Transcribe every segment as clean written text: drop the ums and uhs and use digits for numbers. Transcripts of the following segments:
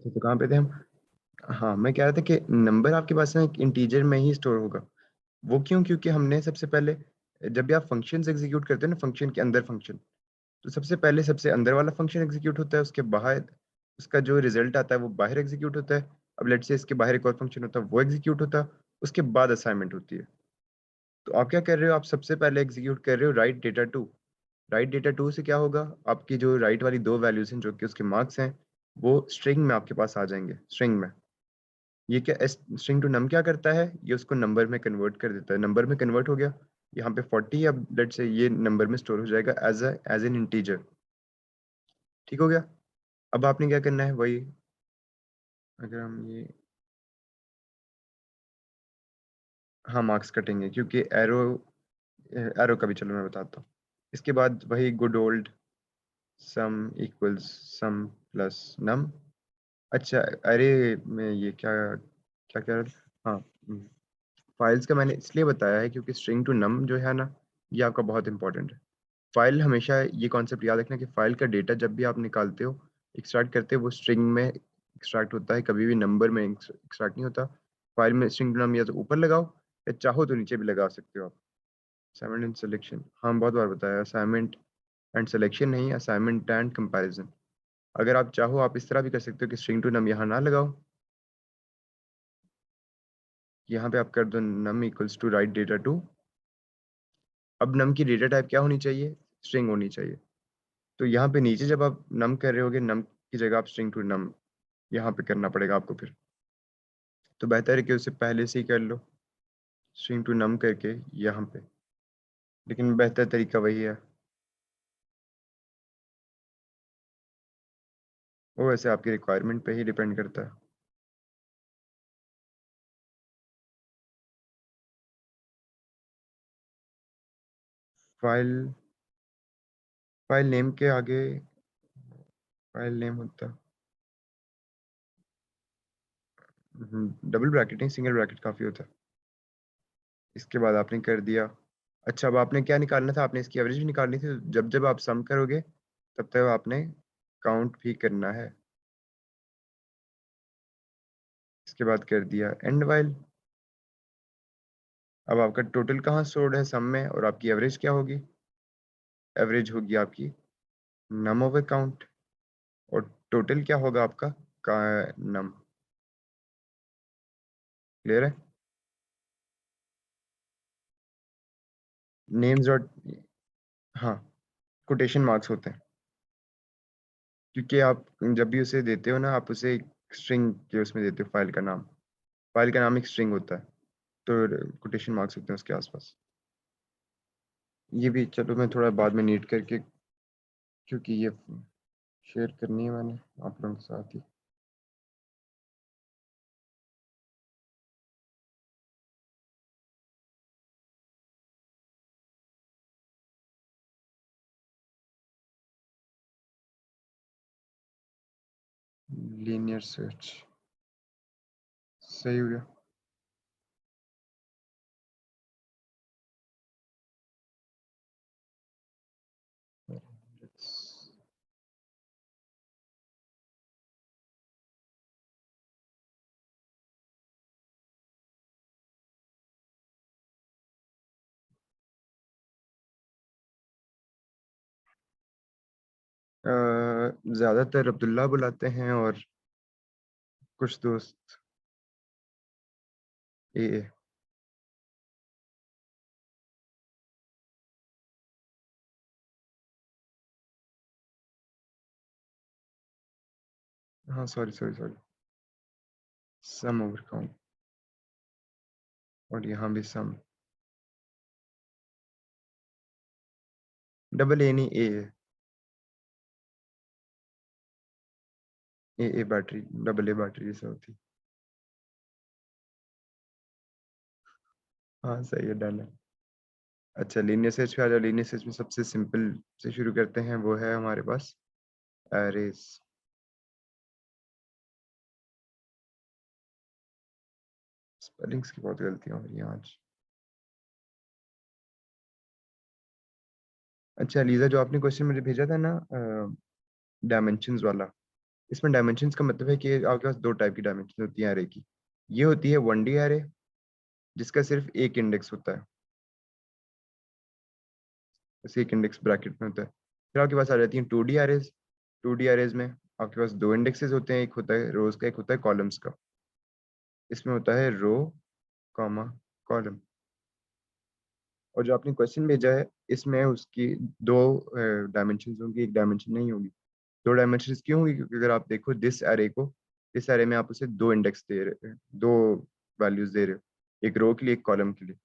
तो कहाँ पे थे हम? हाँ, मैं कह रहा था कि नंबर आपके पास ना एक इंटीजर में ही स्टोर होगा। वो क्यों? क्योंकि हमने सबसे पहले, जब भी आप फंक्शंस एग्जीक्यूट करते हो ना, फंक्शन के अंदर फंक्शन, तो सबसे पहले सबसे अंदर वाला फंक्शन एग्जीक्यूट होता है, उसके बाहर उसका जो रिजल्ट आता है वो बाहर एग्जीक्यूट होता है। अब लेट्स से इसके बाहर एक और फंक्शन होता है, वो एग्जीक्यूट होता है, उसके बाद असाइनमेंट होती है। तो आप क्या कर रहे हो? आप सबसे पहले एग्जीक्यूट कर रहे हो write data two. Right data two से क्या होगा? आपकी जो राइट वाली दो वैल्यूज हैं जो कि उसके मार्क्स हैं, वो स्ट्रिंग में आपके पास आ जाएंगे, स्ट्रिंग में। ये क्या स्ट्रिंग टू नम क्या करता है? ये उसको नंबर में कन्वर्ट कर देता है। नंबर में कन्वर्ट हो गया, यहाँ पे 40, अब लेट से ये नंबर में स्टोर हो जाएगा एज एन इंटीजर। ठीक हो गया? अब आपने क्या करना है? वही, अगर हम ये, हाँ मार्क्स कटेंगे क्योंकि एरो, एरो का भी चलो मैं बताता हूँ। इसके बाद वही गुड ओल्ड सम इक्वल्स सम प्लस नम। अच्छा, अरे मैं ये क्या क्या कह रहा था? हाँ, फाइल्स का मैंने इसलिए बताया है क्योंकि स्ट्रिंग टू नम जो है ना, ये आपका बहुत इंपॉर्टेंट है। फाइल हमेशा ये कॉन्सेप्ट याद रखना कि फाइल का डेटा जब भी आप निकालते हो, एक्सट्रैक्ट करते हो, वो स्ट्रिंग में एक्सट्रैक्ट होता है, कभी भी नंबर में एक्सट्रैक्ट नहीं होता। फाइल में स्ट्रिंग टू नम या तो ऊपर लगाओ, या चाहो तो नीचे भी लगा सकते हो आप। असाइनमेंट एंड सिलेक्शन, हाँ बहुत बार बताया, असाइनमेंट एंड सिलेक्शन नहीं, असाइनमेंट एंड कंपैरिजन। अगर आप चाहो आप इस तरह भी कर सकते हो कि स्ट्रिंग टू नम यहाँ ना लगाओ, यहाँ पे आप कर दो num equals to right data two. अब नम की डेटा टाइप क्या होनी चाहिए? स्ट्रिंग होनी चाहिए। तो यहाँ पे नीचे जब आप नम कर रहे होगे, नम की जगह आप स्ट्रिंग टू नम यहाँ पे करना पड़ेगा आपको फिर। तो बेहतर है कि उससे पहले से ही कर लो, स्ट्रिंग टू नम करके यहाँ पे। लेकिन बेहतर तरीका वही है। वो वैसे आपकी रिक्वायरमेंट पे ही डिपेंड करता है। फाइल, फाइल नेम के आगे फाइल नेम होता है, डबल ब्रैकेट नहीं, सिंगल ब्रैकेट काफ़ी होता है। इसके बाद आपने कर दिया। अच्छा, अब आपने क्या निकालना था? आपने इसकी एवरेज भी निकालनी थी। जब जब आप सम करोगे तब तक आपने काउंट भी करना है। इसके बाद कर दिया एंड वाइल। अब आपका टोटल कहाँ स्टोर्ड है? सम में। और आपकी एवरेज क्या होगी? एवरेज होगी आपकी नम ओवर काउंट। और टोटल क्या होगा आपका? का नम। क्लियर है? नेम्स डॉट, हाँ, कोटेशन मार्क्स होते हैं क्योंकि आप जब भी उसे देते हो ना, आप उसे एक स्ट्रिंग के उसमें देते हो, फाइल का नाम। फाइल का नाम एक स्ट्रिंग होता है, तो कोटेशन मार्क्स होते हैं उसके आसपास। ये भी चलो मैं थोड़ा बाद में नीट करके, क्योंकि ये शेयर करनी है मैंने आप लोगों के साथ ही। लीनियर सर्च, सही हो गया। ज़्यादातर अब्दुल्ला बुलाते हैं, और कुछ दोस्त ए। हाँ सॉरी सॉरी सॉरी, सम ओवर काउंट, और यहाँ भी सम। डबल ए नहीं, ए है। ए बैटरी, डबल ए बैटरी जैसे होती। हाँ सही है, डन है। अच्छा, लीनियर सर्च पे आ जाओ। लीनियर सर्च में सबसे सिंपल से शुरू करते हैं, वो है हमारे पास एरेज। स्पेलिंग्स की बहुत गलतियाँ हो रही हैं आज। अच्छा लीजा, जो आपने क्वेश्चन मुझे भेजा था ना, डायमेंशंस वाला, इसमें डायमेंशंस का मतलब है कि आपके पास 2 टाइप की डायमेंशन होती हैं अरे की। ये होती है 1D अरे, जिसका सिर्फ़ एक इंडेक्स होता है। बस एक इंडेक्स ब्रैकेट में होता है। फिर आपके पास आ जाती हैं 2D अरेज़। 2D अरेज़ में आपके पास 2 इंडेक्सेस होते हैं, एक होता है रोज़ का, एक होता है कॉलम्स का। इसमें होता है रो, कॉमा, कॉलम। और जो आपने क्वेश्चन भेजा है, इसमें उसकी 2 डायमेंशंस होंगी, 1 डायमेंशन नहीं होगी। 2 डायमेंशंस क्यों होंगी? क्योंकि अगर आप देखो दिस अरे में आप उसे 2 इंडेक्स दे रहे हैं, 2 वैल्यूज़ दे रहे हो। एक रो के लिए, एक कॉलम के लिए।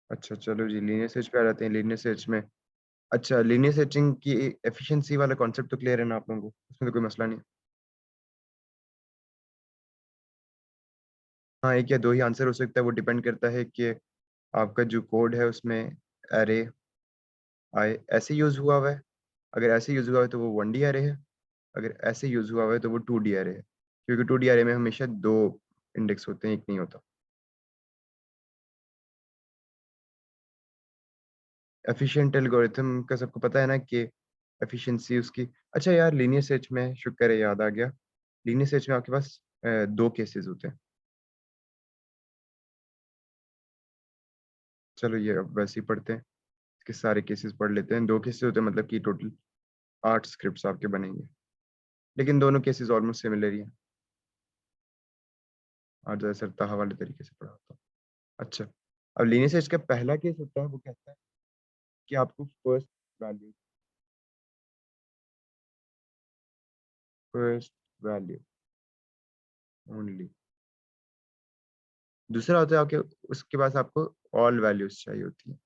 अच्छा चलो जी, लीनियर सर्च पे आ जाते हैं। लीनियर सर्च में अच्छा, लीनियर सर्चिंग की एफिशिएंसी वाला कॉन्सेप्ट तो क्लियर है ना आप लोगों को? उसमें तो कोई मसला नहीं है। हाँ, 1 या 2 ही आंसर हो सकता है, वो डिपेंड करता है कि आपका जो कोड है उसमें अरे आए ऐसे यूज़ हुआ है। अगर ऐसे यूज़ हुआ है तो वो 1D अरे है, अगर ऐसे यूज़ हुआ है तो वो 2D अरे है। क्योंकि 2D अरे में हमेशा 2 इंडेक्स होते हैं, 1 नहीं होता। एफिशिएंट एल्गोरिथम का सबको पता है ना कि एफिशिएंसी उसकी अच्छा यार लीनियर सर्च में शुक्र है याद आ गया। लीनियर सर्च में आपके पास 2 केसेस होते हैं। चलो ये अब वैसे ही पढ़ते हैं। इसके सारे केसेस पढ़ लेते हैं। 2 केसेस होते हैं मतलब कि टोटल 8 स्क्रिप्ट्स आपके बनेंगे। लेकिन दोनों केसेस ऑलमोस्ट सिमिलर ही हैं। आज ज़्यादा सरताहा वाले तरीके से पढ़ाता हूँ। अच्छा, अब लीनियर सर्च का पहला केस होता है वो कहता है कि आपको वैल्यू फर्स्ट वैल्यू ओनली। दूसरा होता है आपके उसके पास आपको ऑल वैल्यूज चाहिए होती हैं।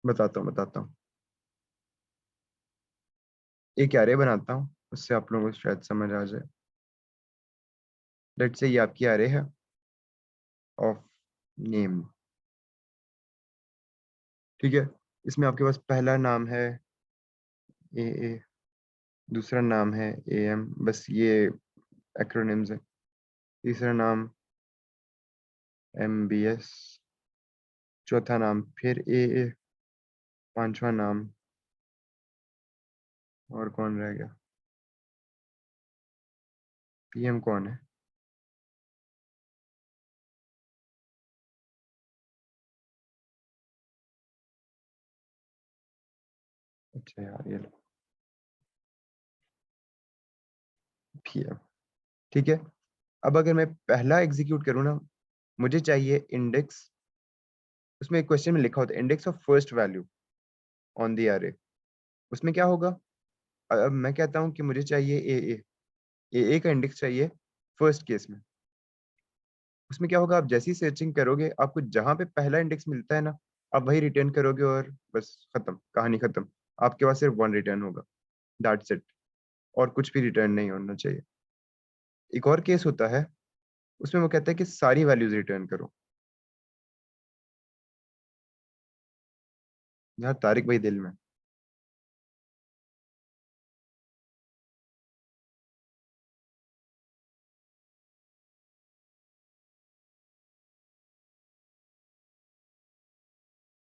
बताता हूँ। एक एरे बनाता हूँ, उससे आप लोगों को शायद समझ आ जाए। लेट्स से ये आपकी एरे है ऑफ नेम, ठीक है? इसमें आपके पास पहला नाम है ए ए, दूसरा नाम है ए एम, बस ये एक्रोनिम्स है। तीसरा नाम एम बी एस, चौथा नाम फिर ए ए, पांचवा नाम और कौन रह गया? पी एम कौन है? अच्छा यार ये लो, पी एम, ठीक है। अब अगर मैं पहला एग्जीक्यूट करूँ ना, मुझे चाहिए इंडेक्स। उसमें एक क्वेश्चन में लिखा होता है index of first value on the अरे। उसमें क्या होगा? अब मैं कहता हूँ कि मुझे चाहिए ए का इंडेक्स चाहिए फर्स्ट केस में। उसमें क्या होगा? आप जैसी सर्चिंग करोगे आपको जहां पे पहला इंडेक्स मिलता है ना, आप वही रिटर्न करोगे और बस खत्म, कहानी खत्म। आपके पास सिर्फ 1 रिटर्न होगा, दैट्स इट। और कुछ भी रिटर्न नहीं होना चाहिए। एक और केस होता है, उसमें वो कहता है कि सारी वैल्यूज रिटर्न करो। यार तारिक भाई दिल में,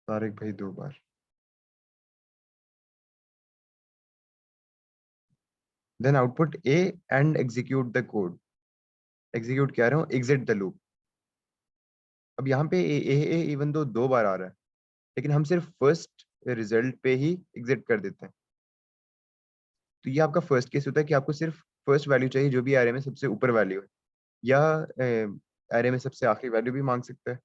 तारिक भाई 2 बार। Then output A and execute the code. Execute कह रहा हूँ, एग्जिट द लूप। अब यहाँ पे ए इवन दो 2 बार आ रहा है, लेकिन हम सिर्फ फर्स्ट रिजल्ट पे ही एग्जिट कर देते हैं। तो ये आपका फर्स्ट केस होता है कि आपको सिर्फ फर्स्ट वैल्यू चाहिए जो भी एरे में सबसे ऊपर वैल्यू है, या एरे में सबसे आखिरी वैल्यू भी मांग सकता है।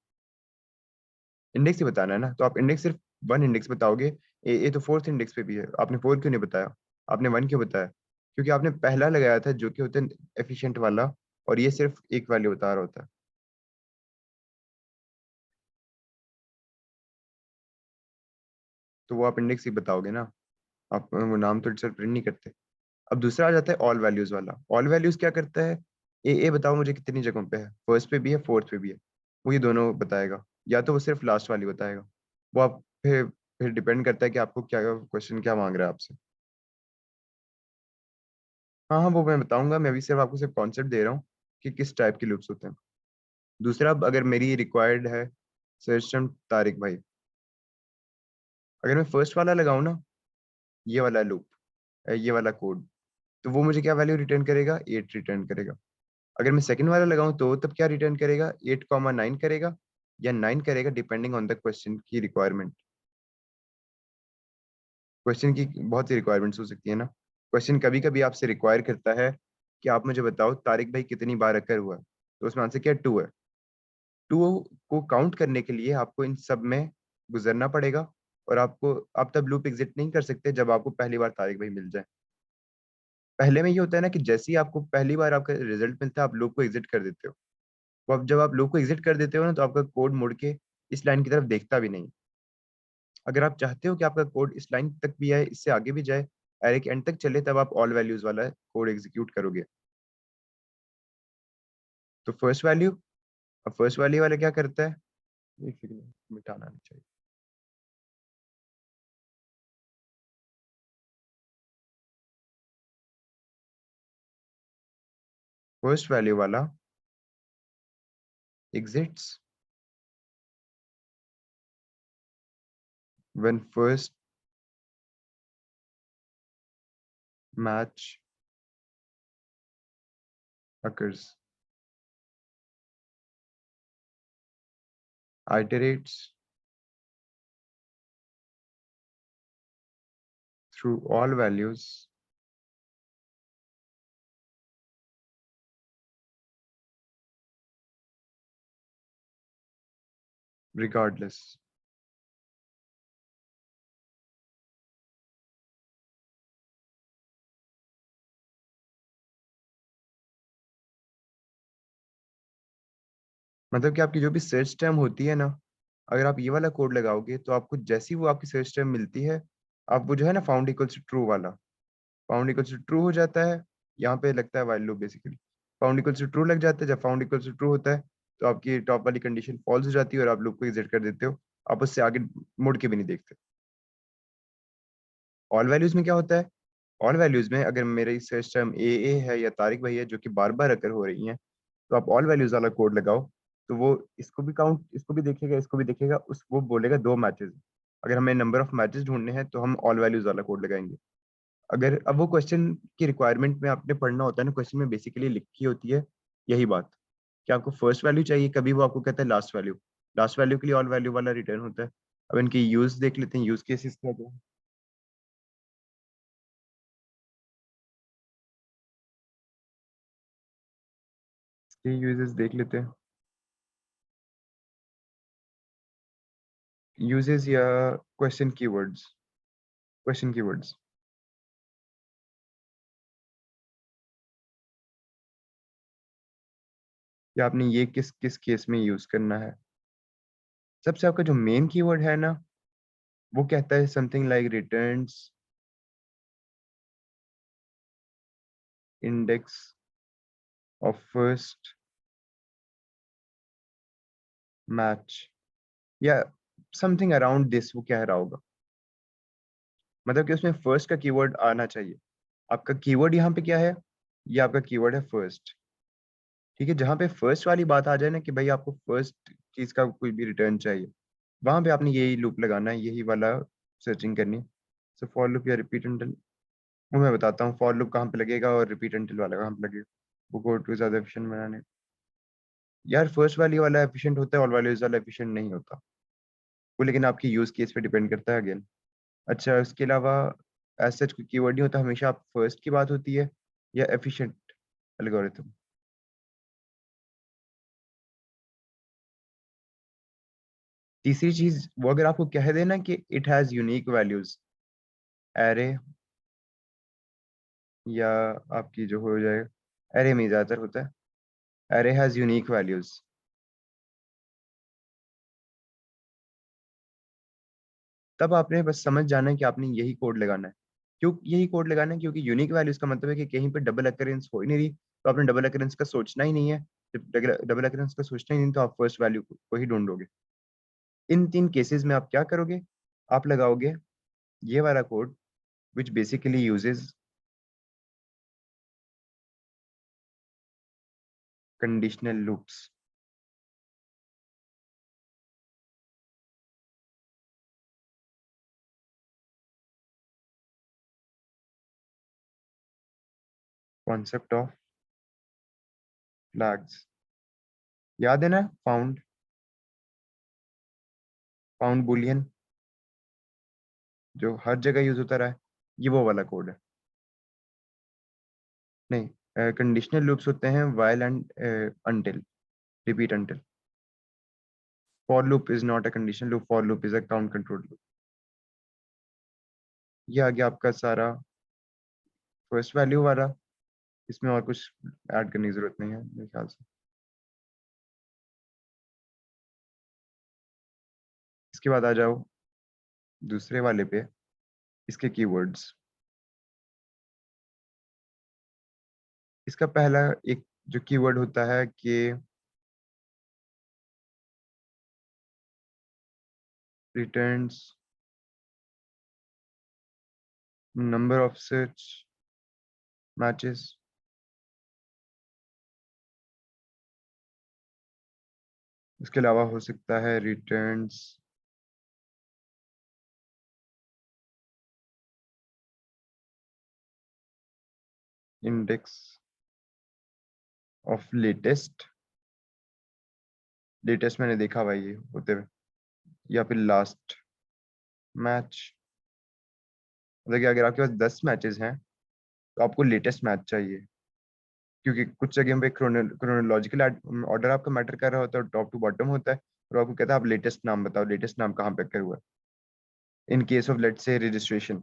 इंडेक्स ही बताना है ना, तो आप इंडेक्स सिर्फ 1 इंडेक्स बताओगे। ए तो 4th इंडेक्स पे भी है, आपने 4 क्यों नहीं बताया? आपने 1 क्यों बताया? क्योंकि आपने पहला लगाया था जो कि होता है एफिशिएंट वाला, और ये सिर्फ एक वैल्यू बता रहा होता है। तो वो आप इंडेक्स ही बताओगे ना, आप वो नाम तो इटसेल्फ प्रिंट नहीं करते। अब दूसरा आ जाता है ऑल वैल्यूज वाला। ऑल वैल्यूज क्या करता है? ए बताओ मुझे कितनी जगहों पे है, फर्स्ट पे भी है, 4th पे भी है। वो ये दोनों बताएगा, या तो वो सिर्फ लास्ट वाली बताएगा। वो आप फिर फिर डिपेंड करता है कि आपको क्या क्वेश्चन क्या मांग रहा है आपसे। हाँ, हाँ, वो मैं बताऊँगा, मैं अभी सिर्फ़ आपको सिर्फ़ कॉन्सेप्ट दे रहा हूँ कि किस टाइप के लूप्स होते हैं। दूसरा, अब अगर मेरी रिक्वायर्ड है सर्च टर्म तारिक भाई, अगर मैं फर्स्ट वाला लगाऊँ ना, ये वाला लूप, ये वाला कोड, तो वो मुझे क्या वैल्यू रिटर्न करेगा? 8 रिटर्न करेगा। अगर मैं सेकंड वाला लगाऊँ तो तब क्या रिटर्न करेगा? 8 कॉमा 9 करेगा या 9 करेगा, डिपेंडिंग ऑन द क्वेश्चन की रिक्वायरमेंट। क्वेश्चन की बहुत सी रिक्वायरमेंट्स हो सकती है ना। क्वेश्चन कभी-कभी आपसे रिक्वायर करता है कि आप मुझे बताओ तारिक भाई कितनी बार अकर हुआ? तो उसमें आंसर क्या है? 2 है। 2 को काउंट करने के लिए आपको इन सब में गुज़रना पड़ेगा और आप तब लूप एग्ज़िट नहीं कर सकते जब आपको पहली बार तारिक भाई मिल जाए। पहले में ये होता है ना कि जैसे ही आपको पहली बार आपका रिज़ल्ट मिलता है, आप लूप को एग्ज़िट कर देते हो। तो अब जब आप लूप को एग्ज़िट कर देते हो ना, तो आपका कोड मुड़ के इस लाइन की तरफ देखता भी नहीं। अगर आप चाहते हो कि आपका कोड इस लाइन तक भी आए, इससे आगे भी जाए, अरे के एंड तक चले, तब आप ऑल वैल्यूज़ वाला कोड एग्ज़ीक्यूट करोगे। तो फर्स्ट वैल्यू वाला क्या करता है? एक सेकंड, मिटाना नहीं चाहिए। फर्स्ट वैल्यू वाला exits when first match occurs, iterates through all values regardless। मतलब कि आपकी जो भी सर्च टर्म होती है ना, अगर आप ये वाला कोड लगाओगे तो आपको जैसी वो आपकी सर्च टर्म मिलती है, आप वो जो है ना फाउंड इक्वल्स टू ट्रू वाला, फाउंड इक्वल्स टू ट्रू हो जाता है, यहाँ पे लगता है while loop basically. Found equals to true लग जाता है, जब फाउंड इक्वल्स टू ट्रू होता है, तो आपकी टॉप वाली कंडीशन फॉल्स हो जाती है और आप लूप को एग्ज़िट कर देते हो। आप उससे आगे मुड़ के भी नहीं देखते। ऑल वैल्यूज़ में क्या होता है? ऑल वैल्यूज़ में अगर मेरी सर्च टर्म ए है या तारिक भाई है जो कि बार-बार अकर हो रही हैं, तो आप ऑल वैल्यूज़ वाला कोड लगाओ, तो वो इसको भी देखेगा, इसको भी देखेगा, वो बोलेगा 2 मैचेज़। अगर हमें नंबर ऑफ मैचेज़ ढूँढने हैं, तो हम ऑल वैल्यूज़ वाला कोड लगाएँगे। अगर अब वो क्वेश्चन की रिक्वायरमेंट में आपने पढ़ना होता है ना, क्वेश्चन में बेसिकली लिखी होती है यही बात, कि आपको फर्स्ट वैल्यू चाहिए, कभी वो आपको कहता है लास्ट वैल्यू। लास्ट वैल्यू के लिए ऑल वैल्यू वाला रिटर्न होता है। अब इनके यूज़ देख लेते हैं, यूज़ केसेस क्या-क्या हैं। इसके यूजेस देख लेते हैं। यूजेस या क्वेश्चन कीवर्ड्स। कि आपने ये किस-किस केस में यूज़ करना है। सबसे आपका जो मेन कीवर्ड है ना, वो कहता है something like returns index of first match या समथिंग अराउंड दिस, वो कह रहा होगा। मतलब कि उसमें फर्स्ट का कीवर्ड आना चाहिए। आपका कीवर्ड यहाँ पे क्या है? ये आपका कीवर्ड है फर्स्ट। ठीक है? जहाँ पे फर्स्ट वाली बात आ जाए ना कि भाई आपको फर्स्ट चीज़ का कोई भी रिटर्न चाहिए, वहाँ पे आपने यही लूप लगाना है, यही वाला सर्चिंग करनी है। सो फॉर लूप या रिपीट अनटिल, वो मैं बताता हूँ फॉर लूप कहाँ पे लगेगा और रिपीट अनटिल वाला कहाँ पे लगेगा। वो कोड को ज़्यादा एफिशिएंट बनाने, यार फर्स्ट वाली वाला एफिशिएंट होता है, ऑल वैल्यूज़ वाला एफिशिएंट नहीं होता। वो लेकिन आपकी यूज़ केस पे डिपेंड करता है अगेन। अच्छा, उसके अलावा एज़ सच कोई कीवर्ड नहीं होता, हमेशा आप फर्स्ट की बात होती है या एफिशिएंट एल्गोरिथम। तीसरी चीज़, वो अगर आपको कह दे ना कि it has unique values, array या आपकी जो हो जाए, एरे में ज़्यादातर होता है, एरे हैज़ यूनिक वैल्यूज़। तब आपने बस समझ जाना है कि आपने यही कोड लगाना है। क्यों यही कोड लगाना है? क्योंकि यूनिक वैल्यूज़ का मतलब है कि कहीं पे डबल अकरेंस हो ही नहीं रही, तो आपने डबल अकरेंस का सोचना ही नहीं है। जब डबल अकरेंस का सोचना ही नहीं, तो आप फर्स्ट वैल्यू को ही ढूँढोगे। इन 3 केसेज़ में आप क्या करोगे? आप लगाओगे ये वाला code which basically uses conditional loops. Concept of flags याद है ना? फाउंड, फाउंड बुलियन जो हर जगह यूज होता रहा है, ये वो वाला कोड है। नहीं, कंडीशनल लूप्स होते हैं while and until, repeat until। for loop is not a conditional loop, for loop is a count control loop। ये आ गया आपका सारा फर्स्ट वैल्यू वाला। इसमें और कुछ ऐड करने की जरूरत नहीं है मेरे ख्याल से। इसके बाद आ जाओ दूसरे वाले पे, इसके कीवर्ड्स। इसका पहला एक जो कीवर्ड होता है कि returns number of such matches. इसके अलावा हो सकता है returns index of latest. Latest मैंने देखा हुआ है ये होते हुए, या फिर लास्ट मैच। मतलब कि अगर आपके पास 10 मैचेस हैं तो आपको लेटेस्ट मैच चाहिए, क्योंकि कुछ जगह पे क्रोनोलॉजिकल ऑर्डर आपका मैटर कर रहा होता है, टॉप टू बॉटम होता है, और आपको कहता है आप लेटेस्ट नाम बताओ, लेटेस्ट नाम कहाँ पे कर हुआ है। In case of let's say registration,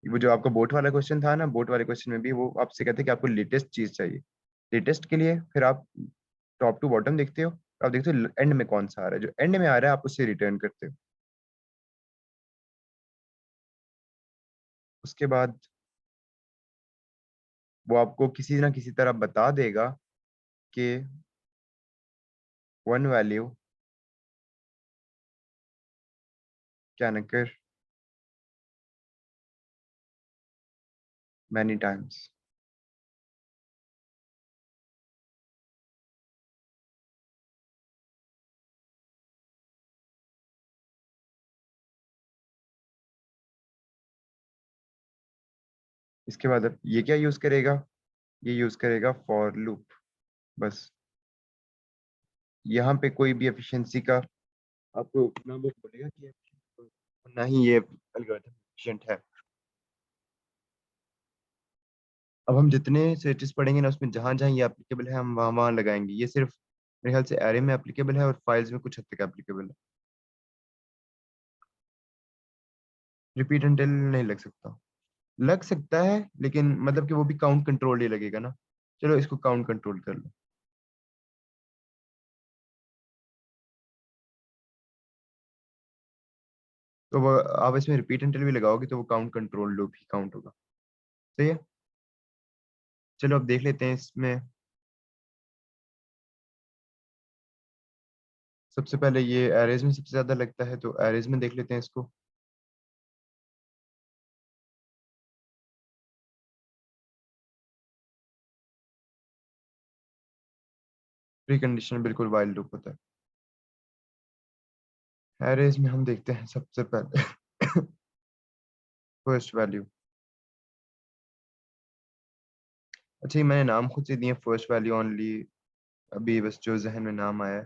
वो जो आपका बोट वाला क्वेश्चन था ना, बोट वाले क्वेश्चन में भी वो आपसे कहते हैं कि आपको लेटेस्ट चीज चाहिए। लेटेस्ट के लिए फिर आप टॉप टू बॉटम देखते हो, आप देखते हो एंड में कौन सा आ रहा है, जो एंड में आ रहा है आप उससे रिटर्न करते हो। उसके बाद वो आपको किसी ना किसी तरह बता देगा कि one value can occur many times. इसके बाद अब ये क्या यूज करेगा? ये यूज करेगा फॉर लूप। बस यहाँ पे कोई भी एफिशिएंसी का आपको ना वो बोलेगा कि ना ही ये एल्गोरिथम एफिशिएंट है। अब हम जितने सेटिस पढ़ेंगे ना, उसमें जहां जहां ये एप्लीकेबल है हम वहां वहां लगाएंगे। ये सिर्फ मेरे ख्याल से एरे में एप्लीकेबल है और फाइल्स में कुछ हद तक एप्लीकेबल है। रिपीट अनटिल नहीं लग सकता। लग सकता है लेकिन मतलब कि वो भी काउंट कंट्रोल ही लगेगा ना। चलो इसको काउंट कंट्रोल कर लो। तो वो आप इसमें रिपीट अनटिल भी लगाओगे तो वो काउंट कंट्रोल लूप ही काउंट होगा। सही है। चलो अब देख लेते हैं इसमें। सबसे पहले ये एरेज में सबसे ज्यादा लगता है, तो एरेज में देख लेते हैं इसको। प्री कंडीशनल बिल्कुल वाइल लूप होता है। एरेज में हम देखते हैं सबसे पहले फर्स्ट वैल्यू। अच्छा, ये मैंने नाम खुद से दिए फर्स्ट वैल्यू ओनली, अभी बस जो जहन में नाम आया है।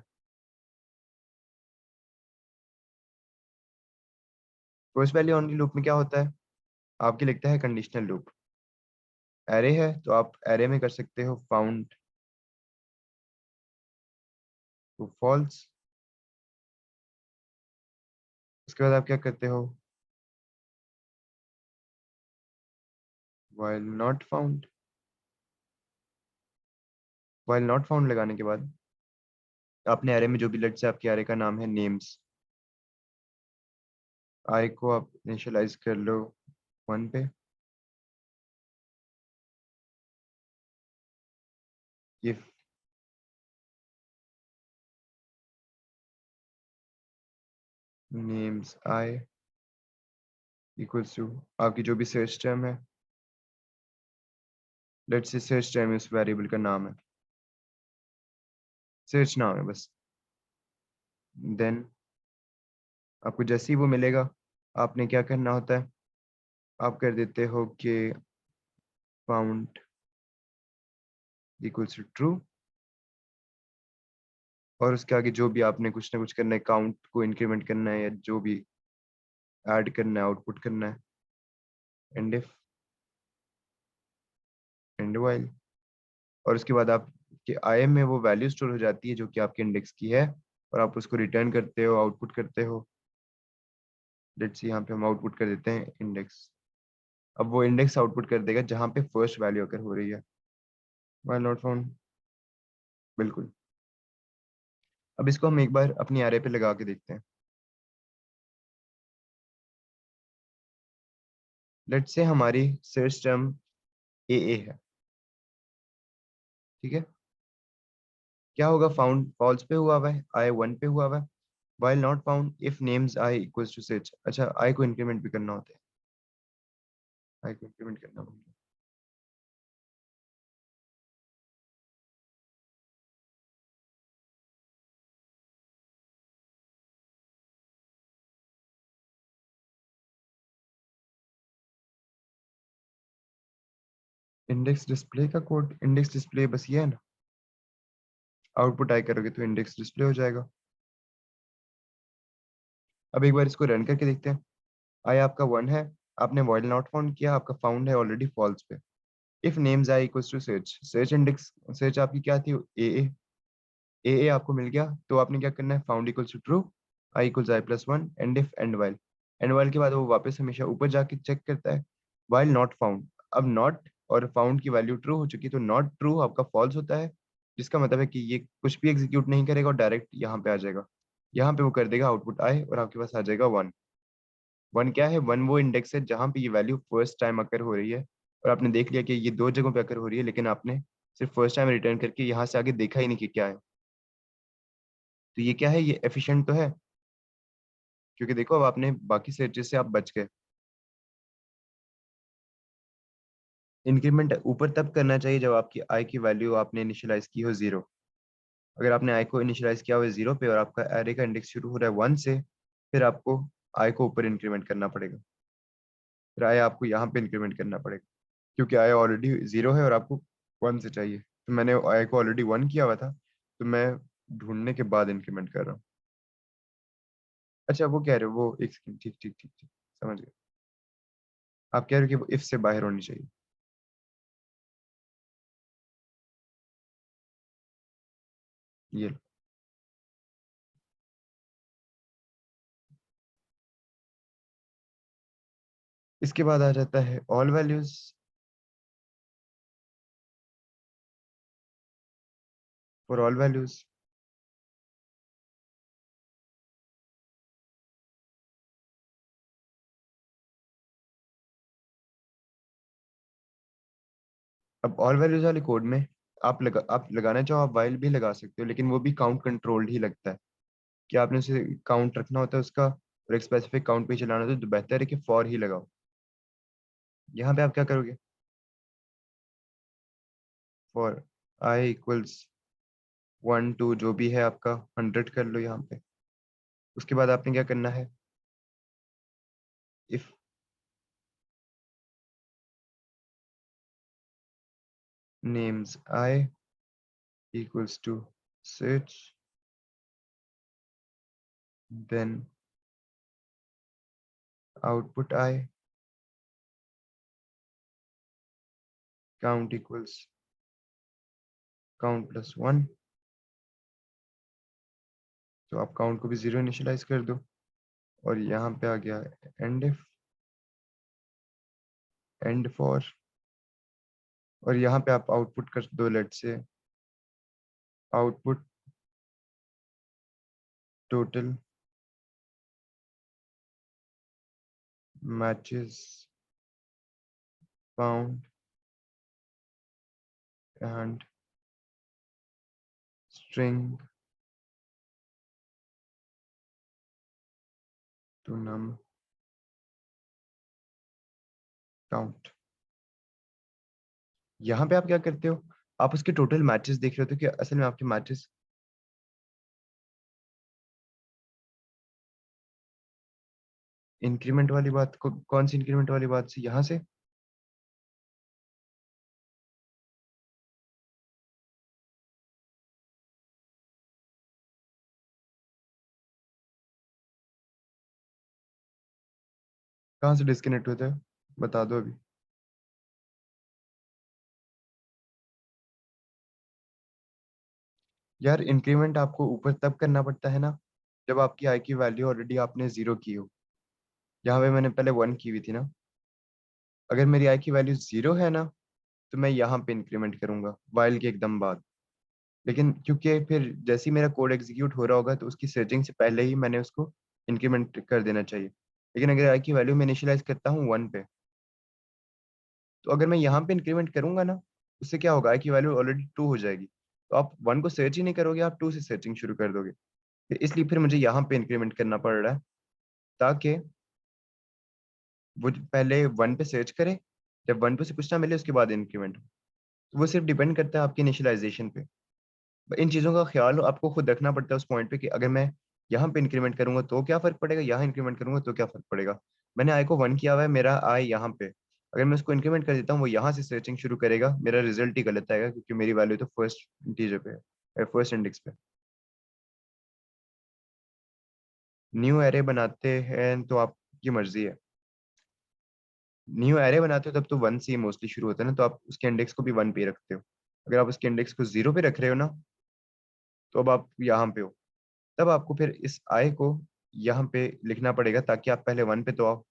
फर्स्ट वैल्यू ओनली लूप में क्या होता है? आपके लिखता है कंडीशनल लूप। एरे है तो आप एरे में कर सकते हो फाउंड टू फॉल्स। उसके बाद आप क्या करते हो? While not found. While not found लगाने के बाद आपने एरे में जो भी लेट से आपके एरे का नाम है नेम्स, आई को आप इनिशियलाइज कर लो 1 पे। If names I equals to आपकी जो भी सर्च टर्म है, लेट्स से सर्च टर्म उस वेरिएबल का नाम है, सर्च नाम है बस। देन आपको जैसे ही वो मिलेगा, आपने क्या करना होता है, आप कर देते हो कि फाउंड इक्वल्स टू ट्रू, और उसके आगे जो भी आपने कुछ ना कुछ करना है, काउंट को इंक्रीमेंट करना है या जो भी ऐड करना है, आउटपुट करना है, एंड इफ एंड व्हाइल। और उसके बाद आपके IM में वो वैल्यू स्टोर हो जाती है जो कि आपके इंडेक्स की है, और आप उसको रिटर्न करते हो, आउटपुट करते हो। लेट्स यहाँ पे हम आउटपुट कर देते हैं इंडेक्स। अब वो इंडेक्स आउटपुट कर देगा जहाँ पे फर्स्ट वैल्यू अगर हो रही है। व्हाइल नॉट फाउंड, बिल्कुल। अब इसको हम एक बार अपनी एरे पे लगा के देखते हैं। लेट्स से हमारी सर्च टर्म AA है, ठीक है। क्या होगा, फाउंड फॉल्स पे हुआ हुआ है, आई 1 पे हुआ हुआ है। While not found if names I equals to search. अच्छा, आई को इंक्रीमेंट भी करना होता है, आई को इंक्रीमेंट करना होता है। इंडेक्स डिस्प्ले का कोड, इंडेक्स डिस्प्ले बस ये है ना, आउटपुट आई करोगे तो इंडेक्स डिस्प्ले हो जाएगा। अब एक बार इसको रन करके देखते हैं। आई आपका 1 है, आपने व्हाइल नॉट फाउंड किया, आपका फाउंड है ऑलरेडी फॉल्स पे। If names I equals to search, search index, search आपकी क्या थी, AA आपको मिल गया, तो आपने क्या करना है, found equals to true, I equals I plus one, and if and while. End while के बाद वो वापस हमेशा ऊपर जाके चेक करता है, वाइल नॉट फाउंड। अब नॉट और फाउंड की वैल्यू ट्रू हो चुकी, तो नॉट ट्रू आपका फॉल्स होता है, जिसका मतलब है कि ये कुछ भी एग्जीक्यूट नहीं करेगा और डायरेक्ट यहाँ पे आ जाएगा। यहाँ पे वो कर देगा आउटपुट आए, और आपके पास आ जाएगा 1। 1 क्या है, 1 वो इंडेक्स है जहाँ पे ये वैल्यू फर्स्ट टाइम अकर हो रही है, और आपने देख लिया कि ये दो जगहों पे अकर हो रही है, लेकिन आपने सिर्फ फर्स्ट टाइम रिटर्न करके यहाँ से आगे देखा ही नहीं कि क्या है। तो ये क्या है, ये एफिशिएंट तो है, क्योंकि देखो अब आपने बाकी सर्चेस से आप बच गए। इंक्रीमेंट ऊपर तब करना चाहिए जब आपकी आई की वैल्यू आपने इनिशियलाइज की हो 0। अगर आपने आई को इनिशियलाइज किया हुआ 0 पे और आपका एरे का इंडेक्स शुरू हो रहा है 1 से, फिर आपको आई को ऊपर इंक्रीमेंट करना पड़ेगा, फिर आई आपको यहाँ पे इंक्रीमेंट करना पड़ेगा, क्योंकि आई ऑलरेडी 0 है और आपको 1 से चाहिए। तो मैंने आई को ऑलरेडी 1 किया हुआ था, तो मैं ढूंढने के बाद इंक्रीमेंट कर रहा हूँ। अच्छा, वो कह रहे हो वो एक सेकंड, ठीक ठीक ठीक ठीक, समझ गए। आप कह रहे हो कि वो इफ से बाहर होनी चाहिए। ये लो। इसके बाद आ जाता है all values. For all values, अब ऑल वैल्यूज वाले कोड में आप लगाना चाहो आप वाइल भी लगा सकते हो, लेकिन वो भी काउंट कंट्रोल्ड ही लगता है, कि आपने उसे काउंट रखना होता है उसका, और एक स्पेसिफिक काउंट पे ही चलाना होता है, तो बेहतर है कि फॉर ही लगाओ। यहाँ पे आप क्या करोगे, फॉर आई इक्वल्स 1 2 जो भी है आपका 100 कर लो यहाँ पे। उसके बाद आपने क्या करना है, if names I equals to search, then output I, count equals count plus one. तो आप काउंट को भी 0 इनिशियलाइज कर दो, और यहाँ पे आ गया एंड इफ एंड फॉर, और यहाँ पे आप आउटपुट कर दो, let say output total matches found and string to num. Count. यहाँ पे आप क्या करते हो, आप उसके टोटल मैचेस देख रहे होते हो कि असल में आपके मैचेस। इंक्रीमेंट वाली बात को, कौन सी इंक्रीमेंट वाली बात से, यहाँ से? कहाँ से डिस्कनेक्ट होता है, बता दो अभी। यार इंक्रीमेंट आपको ऊपर तब करना पड़ता है ना, जब आपकी आई की वैल्यू ऑलरेडी आपने जीरो की हो। यहाँ पे मैंने पहले वन की हुई थी ना। अगर मेरी आई की वैल्यू जीरो है ना, तो मैं यहाँ पे इंक्रीमेंट करूंगा वाइल के एकदम बाद। लेकिन क्योंकि फिर जैसे ही मेरा कोड एग्जीक्यूट हो रहा होगा, तो उसकी सर्चिंग से पहले ही मैंने उसको इंक्रीमेंट कर देना चाहिए। लेकिन अगर आई की वैल्यू मैं इनिशियलाइज करता हूँ वन पे, तो अगर मैं यहाँ पे इंक्रीमेंट करूंगा ना, उससे क्या होगा, आई की वैल्यू ऑलरेडी टू हो जाएगी, तो आप वन को सर्च ही नहीं करोगे, आप टू से सर्चिंग शुरू कर दोगे। इसलिए फिर मुझे यहाँ पे इंक्रीमेंट करना पड़ रहा है, ताकि वो पहले वन पे सर्च करे, जब वन पे से कुछ ना मिले उसके बाद इंक्रीमेंट हो। तो वो सिर्फ डिपेंड करता है आपकी इनिशियलाइजेशन पे। इन चीज़ों का ख्याल आपको खुद रखना पड़ता है उस पॉइंट पे, कि अगर मैं यहाँ पे इंक्रीमेंट करूंगा तो क्या फर्क पड़ेगा, यहाँ इंक्रीमेंट करूंगा तो क्या फर्क पड़ेगा। मैंने आई को वन किया हुआ है, मेरा आई यहाँ पे, अगर मैं उसको इंक्रीमेंट कर देता हूँ, वो यहाँ से सर्चिंग शुरू करेगा, मेरा रिजल्ट ही गलत आएगा, क्योंकि मेरी वैल्यू तो फर्स्ट इंटीजर पे है, फर्स्ट इंडेक्स पे। न्यू एरे बनाते हैं तो आपकी मर्जी है। न्यू एरे बनाते हो तब तो वन से मोस्टली शुरू होता है ना, तो आप उसके इंडेक्स को भी वन पे ही रखते हो। अगर आप उसके इंडेक्स को जीरो पे रख रहे हो ना, तो अब आप यहाँ पे हो, तब आपको फिर इस आई को यहाँ पे लिखना पड़ेगा, ताकि आप पहले वन पे तो आओ।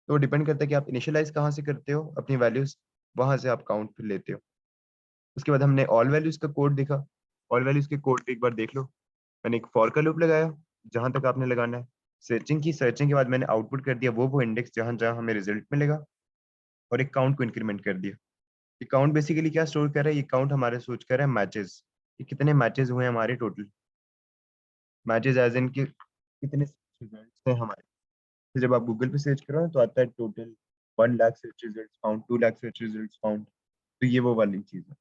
तो डिपेंड करता है कि आप इनिशियलाइज कहाँ से करते हो अपनी वैल्यूज, वहां से आप काउंट फिर लेते हो। उसके बाद हमने ऑल वैल्यूज का कोड देखा। ऑल वैल्यूज के कोड पे एक बार देख लो। मैंने एक फॉर का लूप लगाया, जहां तक आपने लगाना है। सर्चिंग की, सर्चिंग के बाद मैंने आउटपुट कर दिया वो इंडेक्स जहां जहां हमें रिजल्ट मिलेगा, और एक काउंट को इंक्रीमेंट कर दिया। ये काउंट बेसिकली क्या स्टोर कर रहा है, ये काउंट हमारे सोच कर रहा है मैचेस, कि कितने मैचेस हुए हैं हमारे टोटल। मैचेस एज इन कि कितने रिजल्ट्स हैं हमारे। तो जब आप गूगल पे सर्च करो ना, तो आता है total 1 lakh search results found, 2 lakh search results found. तो ये वो वाली चीज है।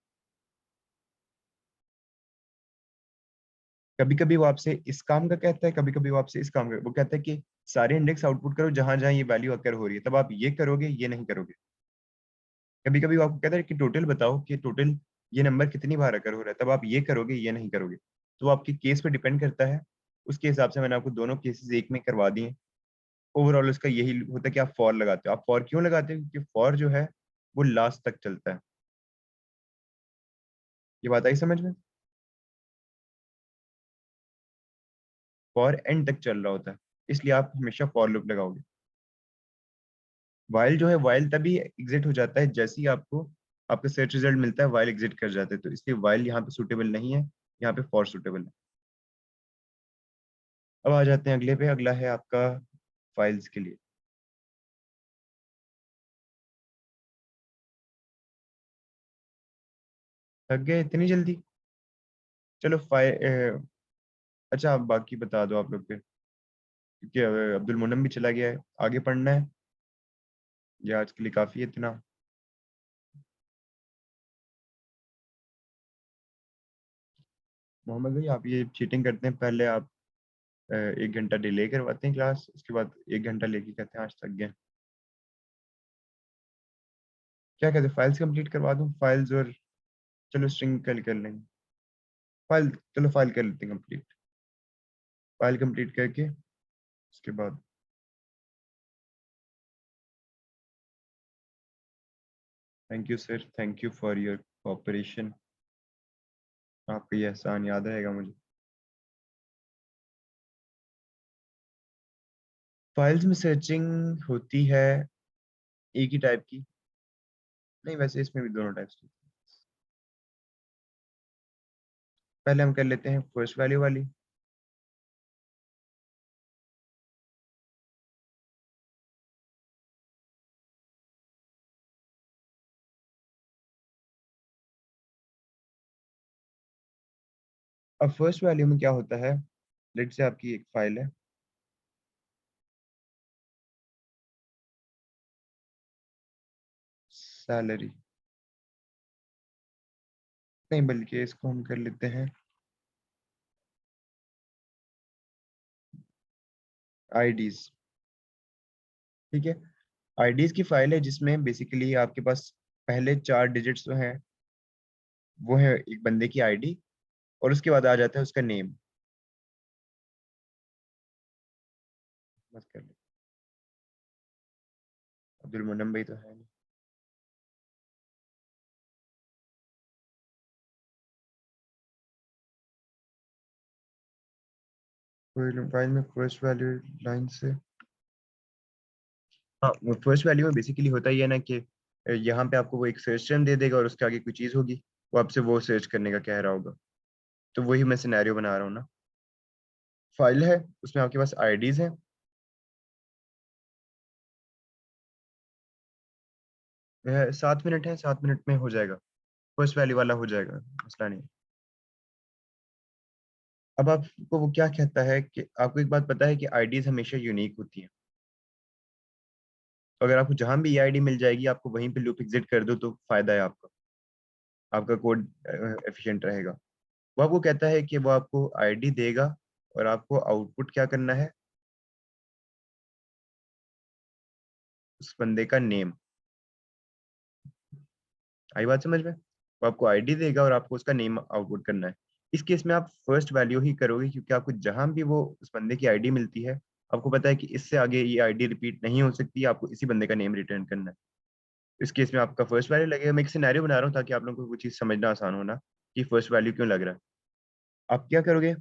कभी कभी वो आपसे इस काम का कहता है, कभी कभी वो आपसे इस काम का, वो कहता है कि सारे इंडेक्स आउटपुट करो जहां जहां ये वैल्यू अकर हो रही है, तब आप ये करोगे, ये नहीं करोगे। कभी कभी वो आपको कहता है कि टोटल बताओ, कि टोटल ये नंबर कितनी बार अकर हो रहा है, तब आप ये करोगे, ये नहीं करोगे। तो वो आपके केस पे डिपेंड करता है। उसके हिसाब से मैंने आपको दोनों केसेस एक में करवा दिए। ओवरऑल उसका यही होता है कि आप फॉर लगाते हो। आप फॉर क्यों लगाते हो, क्योंकि फॉर जो है वो लास्ट तक चलता है। ये बात आई समझ में? फॉर एंड तक चल रहा होता है, इसलिए आप हमेशा फॉर लूप लगाओगे। वाइल जो है, वाइल तभी एग्जिट हो जाता है जैसे ही आपको आपका सर्च रिजल्ट मिलता है, वाइल एग्जिट कर जाता है। तो इसलिए वाइल यहाँ पे सूटेबल नहीं है, यहाँ पे फॉर सूटेबल है। अब आ जाते हैं अगले पे। अगला है आपका फाइल्स के लिए। थक गए इतनी जल्दी? चलो अच्छा आप बाकी बता दो आप लोग पे, क्योंकि अब्दुल मुनम भी चला गया है। आगे पढ़ना है या आज के लिए काफी है इतना? मोहम्मद भाई, आप ये चीटिंग करते हैं। पहले आप 1 घंटा डिले करवाते हैं क्लास, उसके बाद 1 घंटा लेके कहते हैं आज तक गए। क्या कहते हैं, फाइल्स कंप्लीट करवा दूं, फाइल्स और चलो स्ट्रिंग कल कर लेंगे। फाइल, चलो फाइल कर लेते हैं कंप्लीट। फाइल कंप्लीट करके उसके बाद। Thank you sir, thank you for your cooperation. आपका ये एहसान याद रहेगा मुझे। फाइल्स में सर्चिंग होती है एक ही टाइप की? नहीं, वैसे इसमें भी दोनों टाइप्स की। पहले हम कर लेते हैं फर्स्ट वैल्यू वाली। अब फर्स्ट वैल्यू में क्या होता है, लेट से आपकी एक फाइल है। सैलरी नहीं, बल्कि इसको हम कर लेते हैं आईडीज। ठीक है, आईडीज की फाइल है जिसमें बेसिकली आपके पास पहले 4 डिजिट्स जो हैं वो है एक बंदे की आईडी, और उसके बाद आ जाता है उसका नेम। बस कर ले, अब्दुल मुन्नम भाई तो है नहीं। फाइल में फर्स्ट वैल्यू लाइन से, हाँ, फर्स्ट वैल्यू में बेसिकली होता ही है ना कि यहाँ पे आपको वो एक सर्च टर्म दे देगा और उसके आगे कोई चीज़ होगी, वो आपसे वो सर्च करने का कह रहा होगा। तो वही मैं सिनेरियो बना रहा हूँ ना। फाइल है, उसमें आपके पास आईडीज हैं। 7 मिनट है, 7 मिनट में हो जाएगा, फर्स्ट वैल्यू वाला हो जाएगा, मसला नहीं। अब आपको वो क्या कहता है कि आपको एक बात पता है कि आईडीज हमेशा यूनिक होती हैं। तो अगर आपको जहां भी ये आईडी मिल जाएगी, आपको वहीं पे लूप एग्जिट कर दो तो फायदा है आपका, आपका कोड एफिशिएंट रहेगा। वो आपको कहता है कि वो आपको आईडी देगा और आपको आउटपुट क्या करना है, उस बंदे का नेम। आई बात समझ में? वो आपको आईडी देगा और आपको उसका नेम आउटपुट करना है। इस केस में आप फर्स्ट वैल्यू ही करोगे, क्योंकि आपको जहां भी वो उस बंदे की आईडी मिलती है, आपको पता है कि इससे आगे ये आईडी रिपीट नहीं हो सकती, आपको इसी बंदे का नेम रिटर्न करना है। इस केस में आपका फर्स्ट वैल्यू लगेगा। मैं एक सिनेरियो बना रहा हूँ ताकि आप लोगों को वो चीज़ समझना आसान हो ना, कि फर्स्ट वैल्यू क्यों लग रहा है। आप क्या करोगे,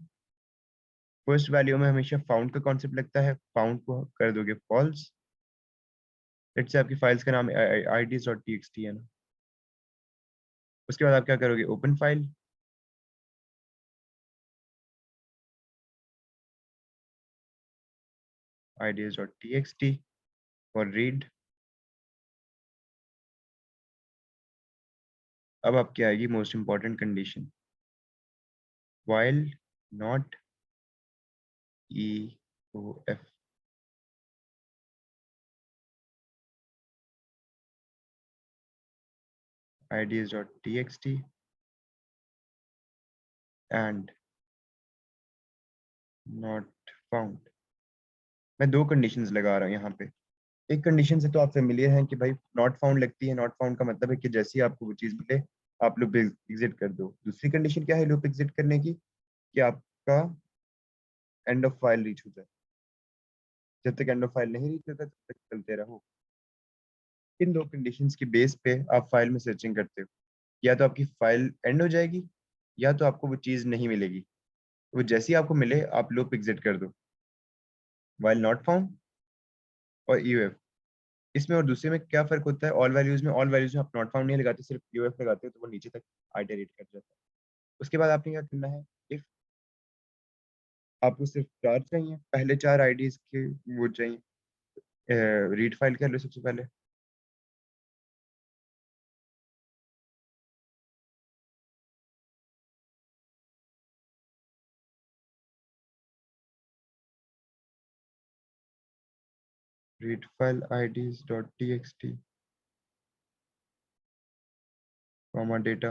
फर्स्ट वैल्यू में हमेशा फाउंड का कॉन्सेप्ट लगता है, फाउंड को कर दोगे फॉल्स। लेट्स से आपकी फाइल्स का नाम ids.txt है ना। उसके बाद आप क्या करोगे, ओपन फाइल, ids.txt और रीड। अब आपकी आएगी most important condition, while not EOF, ids.txt and not found। मैं दो कंडीशंस लगा रहा हूँ यहाँ पे। एक कंडीशन से तो आप फेमिलियर हैं कि भाई नॉट फाउंड लगती है, नॉट फाउंड का मतलब है कि जैसे ही आपको वो चीज़ मिले आप लूप एग्जिट कर दो। दूसरी कंडीशन क्या है लूप एग्जिट करने की, कि आपका एंड ऑफ फाइल रीच हो जाए। जब तक एंड ऑफ फाइल नहीं रीच होता तब तक चलते रहो। इन दो कंडीशंस की बेस पे आप फाइल में सर्चिंग करते हो, या तो आपकी फाइल एंड हो जाएगी या तो आपको वो चीज़ नहीं मिलेगी। वो जैसे ही आपको मिले आप लूप एग्जिट कर दो, वाइल नॉट फाउंड और ईयूएफ। इसमें और दूसरे में क्या फर्क होता है, ऑल वैल्यूज में आप नॉट फाउंड नहीं लगाते, सिर्फ ईयूएफ लगाते हो तो वो नीचे तक आइटरेट कर जाता है। उसके बाद आपने क्या करना है, इफ आपको सिर्फ 4 चाहिए, पहले 4 आईडीज के वो चाहिए, रीड फाइल कर लो सबसे पहले। Read file ids.txt comma data,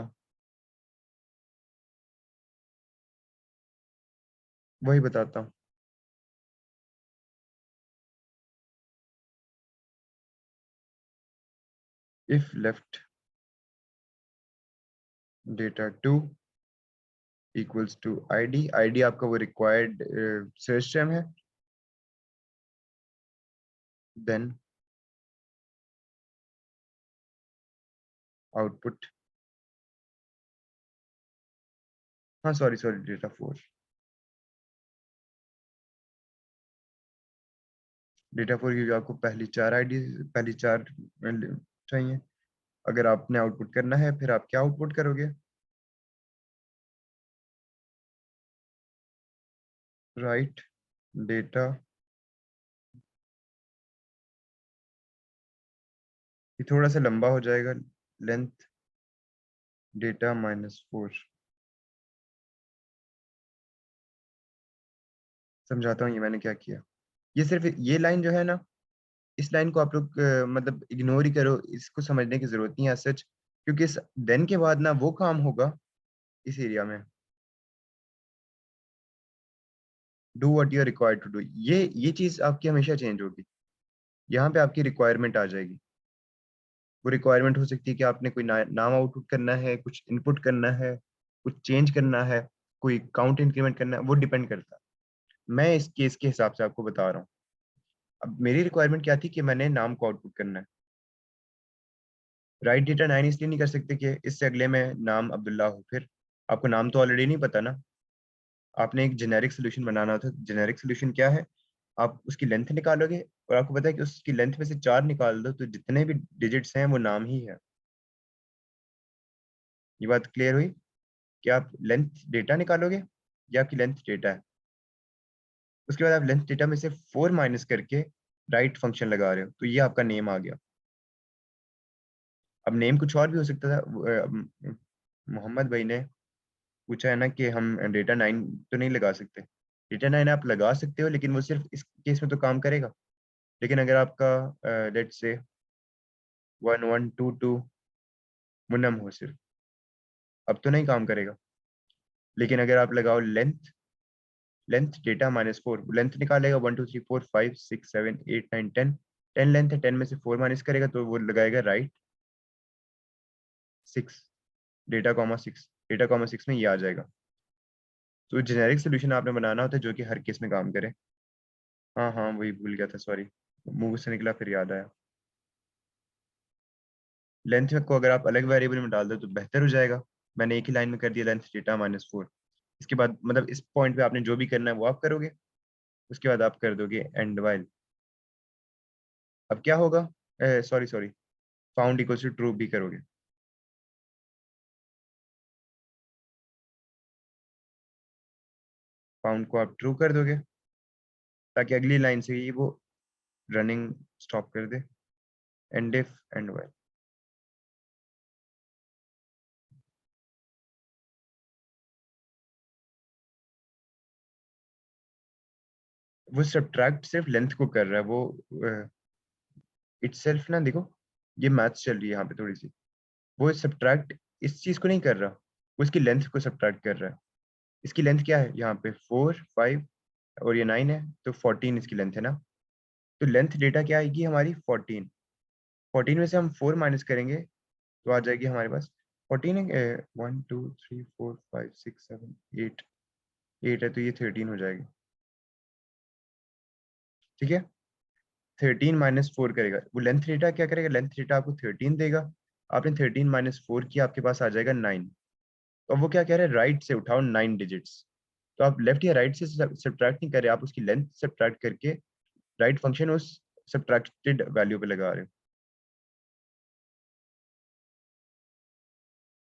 वही बताता हूँ। If left data 2 equals to ID, ID आपका वो रिक्वायर्ड सर्च टर्म है, देन आउटपुट, हाँ सॉरी सॉरी डेटा 4, डेटा 4 क्योंकि आपको पहली 4 चाहिए। अगर आपने आउटपुट करना है फिर आप क्या आउटपुट करोगे, राइट डेटा, ये थोड़ा सा लंबा हो जाएगा, लेंथ डेटा -4। समझाता हूँ ये मैंने क्या किया। ये सिर्फ ये लाइन जो है ना, इस लाइन को आप लोग मतलब इग्नोर ही करो, इसको समझने की ज़रूरत नहीं है एज़ सच, क्योंकि इस देन के बाद ना वो काम होगा इस एरिया में, do what you are required to do. ये चीज़ आपकी हमेशा चेंज होगी। यहाँ पे आपकी रिक्वायरमेंट आ जाएगी। वो रिक्वायरमेंट हो सकती है कि आपने कोई नाम आउटपुट करना है, कुछ इनपुट करना है, कुछ चेंज करना है, कोई काउंट इंक्रीमेंट करना है, वो डिपेंड करता है। मैं इस केस के हिसाब से आपको बता रहा हूँ। अब मेरी रिक्वायरमेंट क्या थी कि मैंने नाम को आउटपुट करना है। राइट डेटा 9 इसलिए नहीं कर सकते कि इससे अगले में नाम अब्दुल्ला हो, फिर आपको नाम तो ऑलरेडी नहीं पता ना। आपने एक जेनेरिक सोल्यूशन बनाना था। जेनेरिक सोल्यूशन क्या है? आप उसकी लेंथ निकालोगे और आपको पता है कि उसकी लेंथ में से 4 निकाल दो तो जितने भी डिजिट्स हैं वो नाम ही है। ये बात क्लियर हुई कि आप लेंथ डेटा निकालोगे या आपकी लेंथ डेटा है। उसके बाद आप लेंथ डेटा में से 4 माइनस करके राइट फंक्शन लगा रहे हो, तो ये आपका नेम आ गया। अब नेम कुछ और भी हो सकता था। मोहम्मद भाई ने पूछा है ना कि हम डेटा 9 तो नहीं लगा सकते। डेटा 9 आप लगा सकते हो, लेकिन वो सिर्फ इस केस में तो काम करेगा। लेकिन अगर आपका लेट्स से 1122 मुनम हो सिर्फ, अब तो नहीं काम करेगा। लेकिन अगर आप लगाओ लेंथ लेंथ डेटा -4, लेंथ निकालेगा 1 2 3 4 5 6 7 8 9 10। 10 लेंथ है, 10 में से 4 माइनस करेगा तो वो लगाएगा राइट 6, डेटा कॉमा 6 में ये आ जाएगा। तो जेनेरिक सोल्यूशन आपने बनाना होता है जो कि हर केस में काम करे। हाँ हाँ, वही भूल गया था, सॉरी, मुंह से निकला फिर याद आया। लेंथ को अगर आप अलग वेरिएबल में डाल दो तो बेहतर हो जाएगा। मैंने एक ही लाइन में कर दिया, लेंथ डेटा -4। इसके बाद मतलब इस पॉइंट पे आपने जो भी करना है वो आप करोगे। उसके बाद आप कर दोगे एंड वाइल। अब क्या होगा? Sorry sorry, found equals to true भी करोगे। फाउंड को आप ट्रू कर दोगे ताकि अगली लाइन से ही वो रनिंग स्टॉप कर दे। And if and while. वो सब्ट्रैक्ट सिर्फ लेंथ को कर रहा है। वो इटसेल्फ ना, देखो ये मैथ्स चल रही है यहाँ पे थोड़ी सी। वो सब्ट्रैक्ट इस चीज को नहीं कर रहा, वो इसकी लेंथ को सब्ट्रैक्ट कर रहा है। इसकी लेंथ क्या है यहाँ पे? 4 5 और ये 9 है, तो 14 इसकी लेंथ है ना। तो लेंथ डेटा क्या आएगी हमारी? 14। 14 में से हम 4 माइनस करेंगे तो आ जाएगी हमारे पास 14 है। 1 2 3 4 5 6 7 8, 8 है तो ये 13 हो जाएगी। ठीक है, 13 - 4 करेगा वो। लेंथ डेटा क्या करेगा? लेंथ डेटा आपको 13 देगा। आपने 13 - 4 किया, आपके पास आ जाएगा 9। तो अब वो क्या कह रहे हैं? राइट से उठाओ 9 डिजिट्स। तो आप लेफ्ट या राइट से सब्ट्रैक्ट नहीं कर रहे, आप उसकी लेंथ सब्ट्रैक्ट करके राइट फंक्शन उस सब्ट्रैक्टेड वैल्यू पे लगा रहे हो।